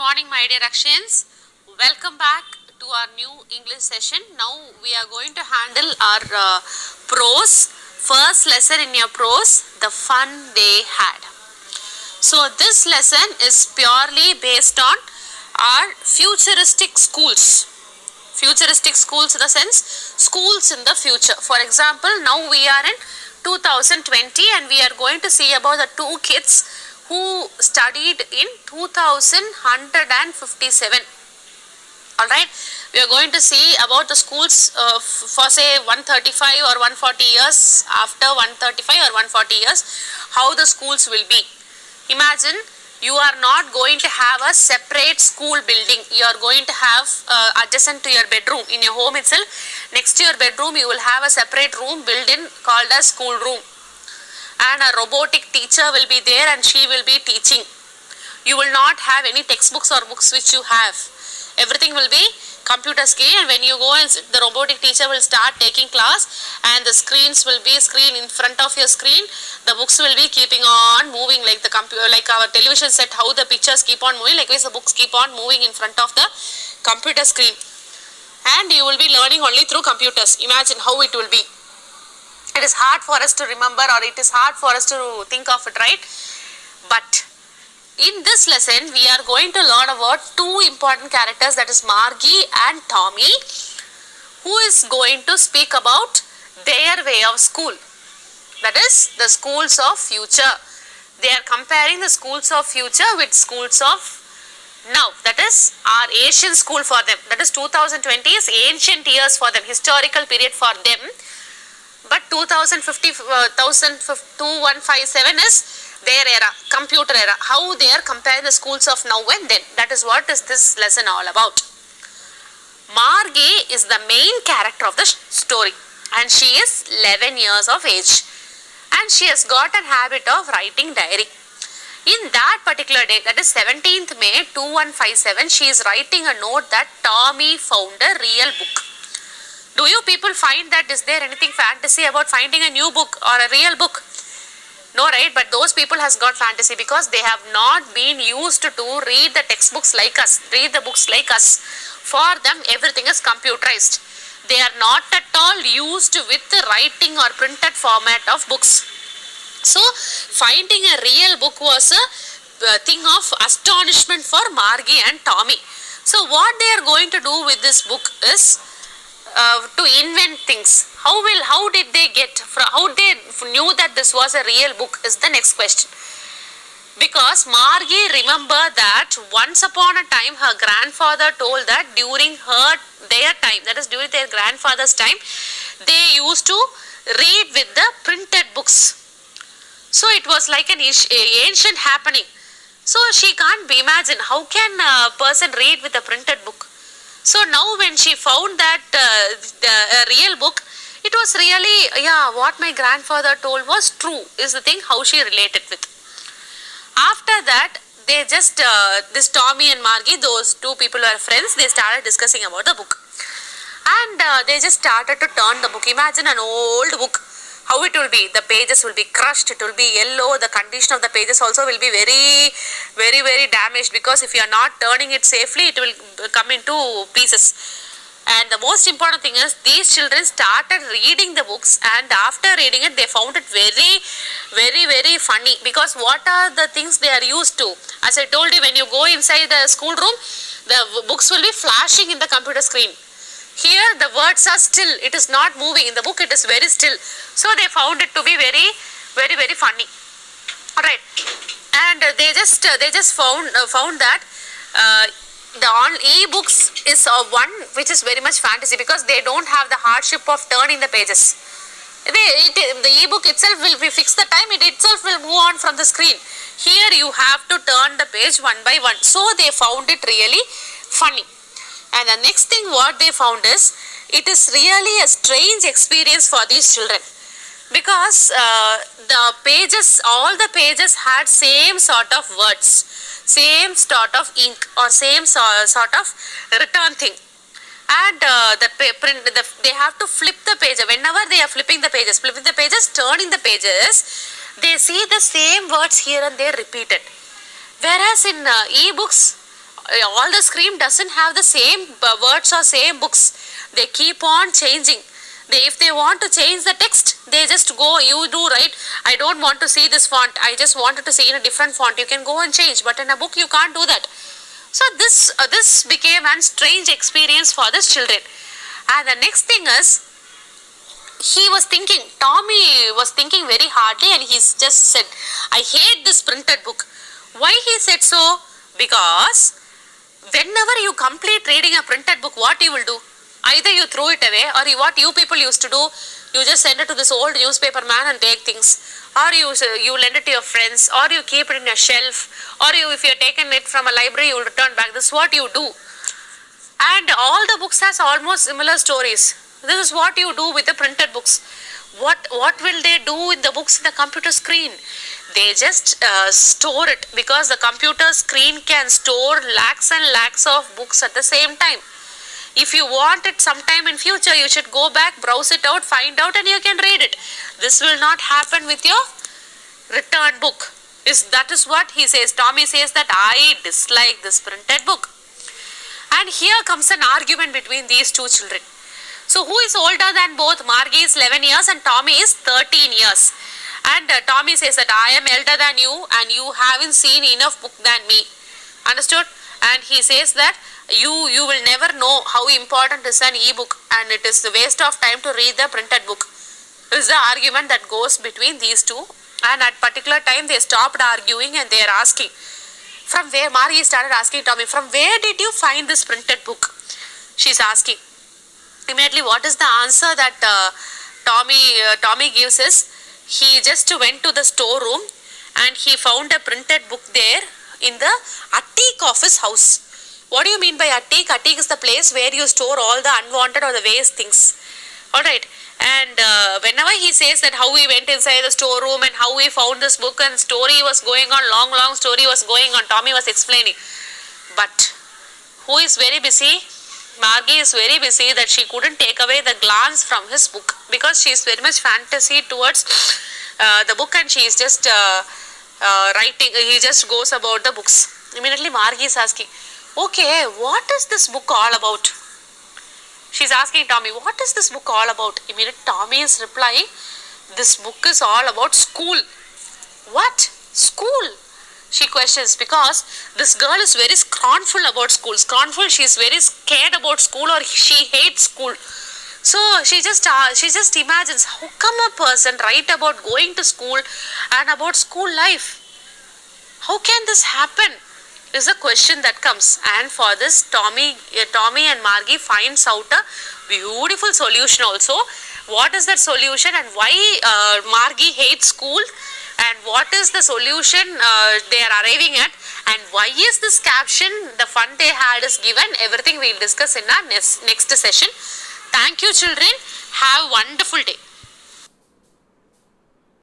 morning, my dear Akshayans. Welcome back to our new English session. Now we are going to handle our prose. First lesson in your prose, the fun they had. So this lesson is purely based on our futuristic schools. Futuristic schools in the sense, schools in the future. For example, now we are in 2020 and we are going to see about the two kids who studied in 2157. Alright, we are going to see about the schools for say 135 or 140 years, after 135 or 140 years, how the schools will be. Imagine you are not going to have a separate school building. You are going to have adjacent to your bedroom in your home itself. Next to your bedroom you will have a separate room built in called as school room. And a robotic teacher will be there and she will be teaching. You will not have any textbooks or books which you have. Everything will be computer screen, and when you go and the robotic teacher will start taking class and the screens will be screen in front of your screen. The books will be keeping on moving like the computer, like our television set, how the pictures keep on moving, likewise the books keep on moving in front of the computer screen. And you will be learning only through computers. Imagine how it will be. It is hard for us to remember, or it is hard for us to think of it, right? But in this lesson, we are going to learn about two important characters, that is Margie and Tommy, who is going to speak about their way of school. That is the schools of future. They are comparing the schools of future with schools of now. That is our Asian school for them. That is 2020 is ancient years for them, historical period for them. But 2157 is their era, computer era. How they are comparing the schools of now and then. That is what is this lesson all about. Margie is the main character of the story, and she is 11 years of age, and she has got a habit of writing diary. In that particular day, that is 17th May 2157, she is writing a note that Tommy found a real book. Do you people find that is there anything fantasy about finding a new book or a real book? No, right? But those people has got fantasy because they have not been used to read the textbooks like us, read the books like us. For them, everything is computerized. They are not at all used with the writing or printed format of books. So, finding a real book was a thing of astonishment for Margie and Tommy. So, what they are going to do with this book is to invent things. How did they knew that this was a real book is the next question. Because Margie remembered that once upon a time her grandfather told that during their time, that is during their grandfather's time, they used to read with the printed books. So it was like an ancient happening. So she can't imagine how can a person read with a printed book. So now when she found that the real book, it was really, what my grandfather told was true, is the thing how she related with. After that, they just, this Tommy and Margie, those two people were friends, they started discussing about the book. And they just started to turn the book. Imagine an old book, how it will be. The pages will be crushed, it will be yellow, the condition of the pages also will be very, very, very damaged, because if you are not turning it safely, it will come into pieces. And the most important thing is, these children started reading the books, and after reading it, they found it very, very, very funny, because what are the things they are used to? As I told you, when you go inside the schoolroom, the books will be flashing in the computer screen. Here the words are still, it is not moving. In the book it is very still. So they found it to be very, very, very funny. Alright. And they just found that the e-books is one which is very much fantasy, because they don't have the hardship of turning the pages. The e-book itself will be fixed the time, it itself will move on from the screen. Here you have to turn the page one by one. So they found it really funny. And the next thing what they found is, it is really a strange experience for these children, because all the pages had same sort of words, same sort of ink, or same sort of written thing. And they have to flip the page. Whenever they are flipping the pages, turning the pages, they see the same words here and there repeated. Whereas in e-books, all the screen doesn't have the same words or same books. They keep on changing. If they want to change the text, they just go, you do, right? I don't want to see this font. I just wanted to see in a different font. You can go and change. But in a book, you can't do that. So this became a strange experience for these children. And the next thing is, Tommy was thinking very hardly, and he just said, I hate this printed book. Why he said so? Because whenever you complete reading a printed book, what you will do? Either you throw it away, or what you people used to do, you just send it to this old newspaper man and take things, or you lend it to your friends, or you keep it in a shelf, or if you have taken it from a library, you will return back. This is what you do. And all the books has almost similar stories. This is what you do with the printed books. What will they do in the books in the computer screen? They just store it, because the computer screen can store lakhs and lakhs of books at the same time. If you want it sometime in future, you should go back, browse it out, find out, and you can read it. This will not happen with your return book. That is what he says. Tommy says that I dislike this printed book. And here comes an argument between these two children. So who is older than both? Margie is 11 years and Tommy is 13 years. And Tommy says that I am elder than you and you haven't seen enough book than me. Understood? And he says that you will never know how important is an e-book, and it is the waste of time to read the printed book. This is the argument that goes between these two. And at particular time they stopped arguing and they are asking, from where? Margie started asking Tommy, from where did you find this printed book? She's asking. Immediately, what is the answer that Tommy gives is, he just went to the storeroom and he found a printed book there in the attic of his house. What do you mean by attic? Attic is the place where you store all the unwanted or the waste things. Alright. And whenever he says that how he went inside the storeroom and how he found this book, and story was going on, long story was going on, Tommy was explaining. But who is very busy? Margie is very busy that she couldn't take away the glance from his book, because she is very much fantasy towards the book, and she is just writing. He just goes about the books. Immediately Margie is asking, okay, what is this book all about? She's asking Tommy, what is this book all about? Immediately Tommy is replying, this book is all about school. What? School? She questions, because this girl is very scornful about school. Scornful, she is very scared about school, or she hates school. So she just imagines, how come a person write about going to school and about school life? How can this happen? Is a question that comes. And for this, Tommy and Margie finds out a beautiful solution also. What is that solution, and why Margie hates school? And what is the solution they are arriving at, and why is this caption, the fun they had is given? Everything we will discuss in our next session. Thank you, children. Have a wonderful day.